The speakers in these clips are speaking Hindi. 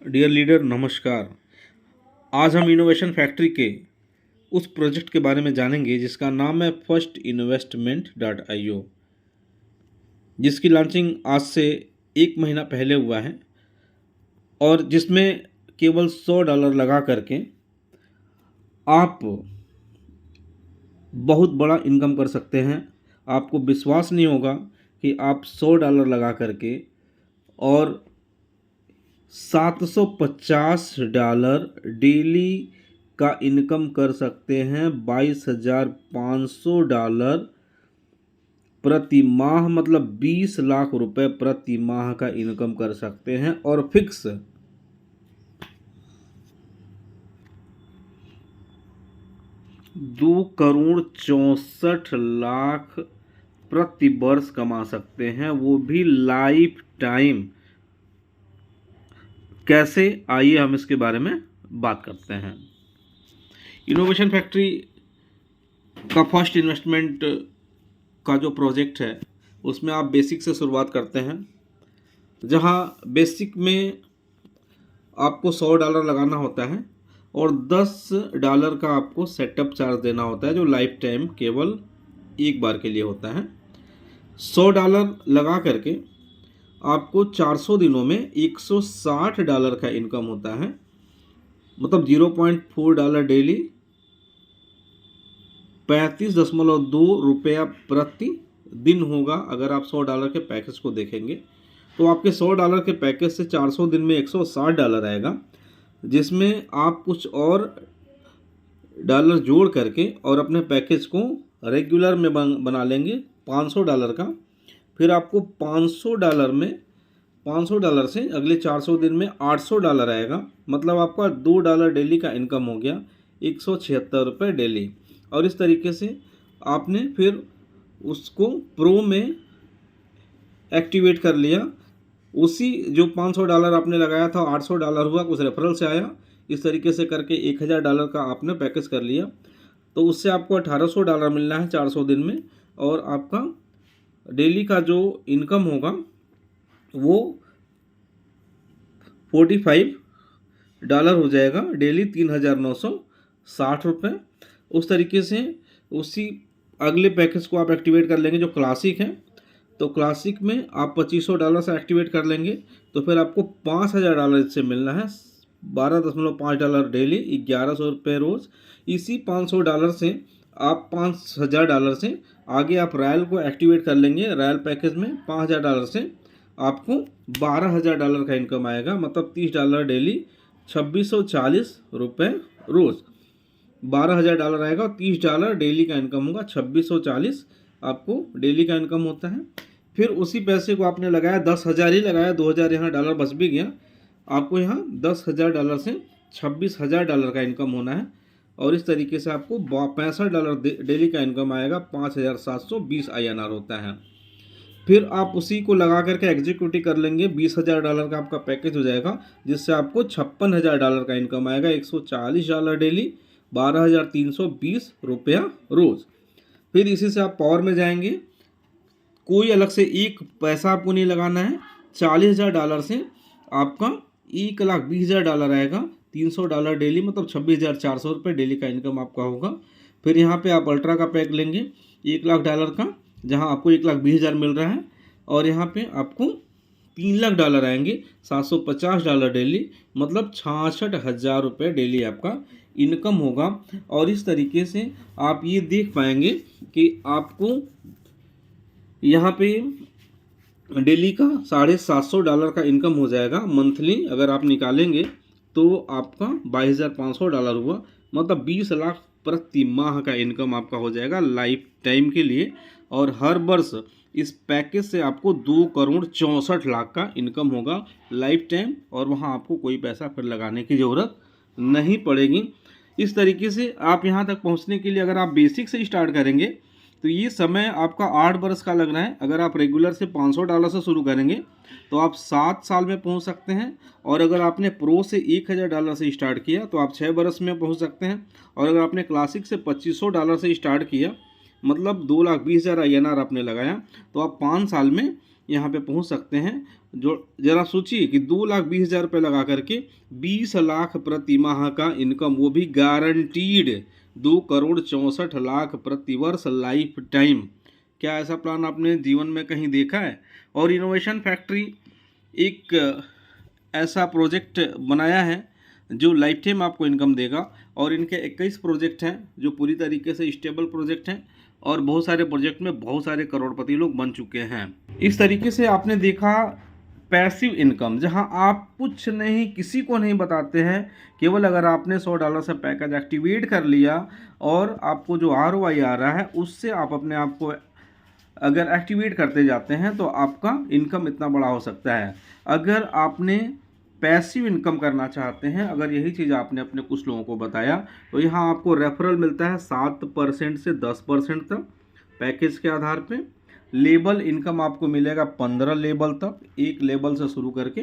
डियर लीडर नमस्कार। आज हम इनोवेशन फैक्ट्री के उस प्रोजेक्ट के बारे में जानेंगे जिसका नाम है फर्स्ट इन्वेस्टमेंट डॉट IO, जिसकी लॉन्चिंग आज से 1 महीना पहले हुआ है और जिसमें केवल $100 लगा करके आप बहुत बड़ा इनकम कर सकते हैं। आपको विश्वास नहीं होगा कि आप $100 लगा करके और $750 डेली का इनकम कर सकते हैं। $22,500 प्रति माह, मतलब 20 लाख रुपए प्रति माह का इनकम कर सकते हैं। और फिक्स 2,64,00,000 प्रति वर्ष कमा सकते हैं, वो भी लाइफ टाइम। कैसे, आइए हम इसके बारे में बात करते हैं। इनोवेशन फैक्ट्री का फर्स्ट इन्वेस्टमेंट का जो प्रोजेक्ट है उसमें आप बेसिक से शुरुआत करते हैं, जहां बेसिक में आपको $100 लगाना होता है और $10 का आपको सेटअप चार्ज देना होता है, जो लाइफ टाइम केवल एक बार के लिए होता है। $100 लगा करके आपको 400 दिनों में $160 का इनकम होता है, मतलब $0.4 डेली, 35.2 रुपया प्रति दिन होगा। अगर आप $100 के पैकेज को देखेंगे तो आपके $100 के पैकेज से 400 दिन में $160 आएगा, जिसमें आप कुछ और डॉलर जोड़ करके और अपने पैकेज को रेगुलर में बना लेंगे $500 का। फिर आपको $500 से अगले 400 दिन में $800 आएगा, मतलब आपका $2 डेली का इनकम हो गया, ₹176 डेली। और इस तरीके से आपने फिर उसको प्रो में एक्टिवेट कर लिया। उसी जो $500 आपने लगाया था, $800 हुआ, कुछ रेफरल से आया, इस तरीके से करके $1,000 का आपने पैकेज कर लिया। तो उससे आपको $1,800 मिलना है 400 दिन में, और आपका डेली का जो इनकम होगा वो $45 हो जाएगा, डेली ₹3,960। उस तरीके से उसी अगले पैकेज को आप एक्टिवेट कर लेंगे जो क्लासिक है। तो क्लासिक में आप $2,500 से एक्टिवेट कर लेंगे, तो फिर आपको $5,000 इससे मिलना है, $12.5 डेली, ₹1,100 रोज़। इसी $500 से आप $5,000 से आगे आप रॉयल को एक्टिवेट कर लेंगे। रॉयल पैकेज में $5,000 से आपको $12,000 का इनकम आएगा, मतलब $30 डेली, ₹2,640 रोज़। $12,000 आएगा और $30 डेली का इनकम होगा, 2,640 आपको डेली का इनकम होता है। फिर उसी पैसे को आपने लगाया, 10,000 ही लगाया, 2,000 यहाँ डॉलर बच भी गया। आपको यहाँ $10,000 से $26,000 का इनकम होना है, और इस तरीके से आपको $65 डेली का इनकम आएगा, 5,720 INR होता है। फिर आप उसी को लगा करके एग्जीक्यूटिव कर लेंगे, $20,000 का आपका पैकेज हो जाएगा, जिससे आपको $56,000 का इनकम आएगा, $140 डेली, ₹12,320 रोज़। फिर इसी से आप पावर में जाएंगे, कोई अलग से एक पैसा आपको नहीं लगाना है। $40,000 से आपका $1,20,000 आएगा, $300 डेली, मतलब ₹26,400 डेली का इनकम आपका होगा। फिर यहाँ पे आप अल्ट्रा का पैक लेंगे $1,00,000 का, जहाँ आपको $1,20,000 मिल रहा है, और यहाँ पे आपको $3,00,000 आएंगे, $750 डेली, मतलब ₹66,000 डेली आपका इनकम होगा। और इस तरीके से आप ये देख पाएंगे कि आपको यहाँ पे डेली का $750 का इनकम हो जाएगा मंथली। अगर आप निकालेंगे तो आपका $22,500 हुआ, मतलब 20 लाख प्रति माह का इनकम आपका हो जाएगा लाइफ टाइम के लिए। और हर वर्ष इस पैकेज से आपको 2,64,00,000 का इनकम होगा लाइफ टाइम, और वहाँ आपको कोई पैसा फिर लगाने की ज़रूरत नहीं पड़ेगी। इस तरीके से आप यहाँ तक पहुँचने के लिए अगर आप बेसिक से स्टार्ट करेंगे तो ये समय आपका 8 वर्ष का लग रहा है। अगर आप रेगुलर से $500 से शुरू करेंगे तो आप 7 साल में पहुंच सकते हैं, और अगर आपने प्रो से $1,000 से स्टार्ट किया तो आप 6 वर्ष में पहुंच सकते हैं, और अगर आपने क्लासिक से $2,500 से स्टार्ट किया, मतलब 2,20,000 INR आपने लगाया, तो आप 5 साल में यहाँ पे पहुँच सकते हैं। जो ज़रा सोचिए कि 2,20,000 रुपये लगा करके 20 लाख प्रति माह का इनकम, वो भी गारंटीड 2,64,00,000 प्रति वर्ष लाइफ टाइम। क्या ऐसा प्लान आपने जीवन में कहीं देखा है? और इनोवेशन फैक्ट्री एक ऐसा प्रोजेक्ट बनाया है जो लाइफ टाइम आपको इनकम देगा, और इनके 21 प्रोजेक्ट हैं जो पूरी तरीके से स्टेबल प्रोजेक्ट हैं, और बहुत सारे प्रोजेक्ट में बहुत सारे करोड़पति लोग बन चुके हैं। इस तरीके से आपने देखा पैसिव इनकम, जहां आप कुछ नहीं, किसी को नहीं बताते हैं, केवल अगर आपने $100 से पैकेज एक्टिवेट कर लिया और आपको जो ROI आ रहा है उससे आप अपने आप को अगर एक्टिवेट करते जाते हैं तो आपका इनकम इतना बड़ा हो सकता है। अगर आपने पैसिव इनकम करना चाहते हैं, अगर यही चीज़ आपने अपने कुछ लोगों को बताया, तो यहाँ आपको रेफरल मिलता है 7% से 10% तक पैकेज के आधार पे। लेबल इनकम आपको मिलेगा 15 लेबल तक, एक लेबल से शुरू करके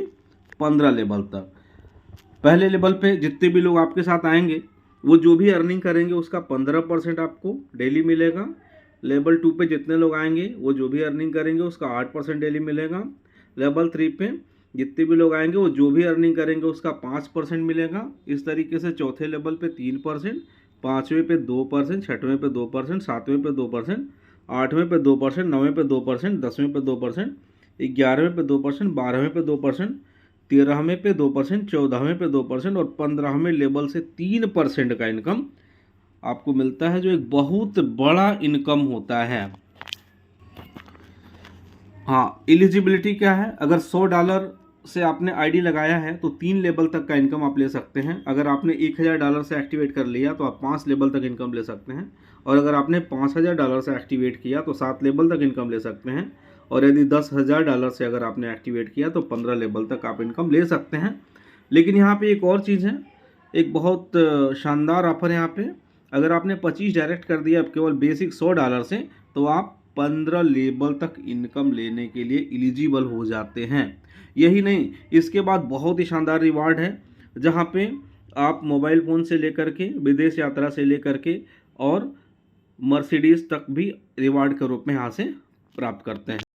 15 लेबल तक। पहले लेवल पे जितने भी लोग आपके साथ आएंगे वो जो भी अर्निंग करेंगे उसका 15% आपको डेली मिलेगा। लेवल 2 पे जितने लोग आएंगे वो जो भी अर्निंग करेंगे उसका 8% डेली मिलेगा। लेवल 3 पे जितने भी लोग आएंगे वो जो भी अर्निंग करेंगे उसका 5% मिलेगा। इस तरीके से चौथे लेवल पे 3%, पाँचवें पे 2%, छठवें पे 2%, सातवें पे 2%, आठवें पे 2%, नौवें पे 2%, 10वें पे 2%, 11वें पे 2%, 12वें पे 2%, 13वें पे 2%, 14वें पे 2% और 15वें लेवल से 3% का इनकम आपको मिलता है, जो एक बहुत बड़ा इनकम होता है। हाँ, एलिजिबिलिटी क्या है? अगर $100 से आपने आईडी लगाया है तो 3 लेवल तक का इनकम आप ले सकते हैं। अगर आपने $1,000 से एक्टिवेट कर लिया तो आप 5 लेवल तक इनकम ले सकते हैं, और अगर आपने $5,000 से एक्टिवेट किया तो 7 लेवल तक इनकम ले सकते हैं, और यदि $10,000 से अगर आपने एक्टिवेट किया तो 15 लेवल तक आप इनकम ले सकते हैं। लेकिन यहाँ पे एक और चीज़ है, एक बहुत शानदार ऑफर है यहाँ पे। अगर आपने 25 डायरेक्ट कर दिया केवल बेसिक $100 से, तो आप 15 लेवल तक इनकम लेने के लिए एलिजिबल हो जाते हैं। यही नहीं, इसके बाद बहुत ही शानदार रिवार्ड है, जहां पे आप मोबाइल फ़ोन से लेकर के, विदेश यात्रा से लेकर के और मर्सिडीज़ तक भी रिवार्ड के रूप में यहाँ से प्राप्त करते हैं।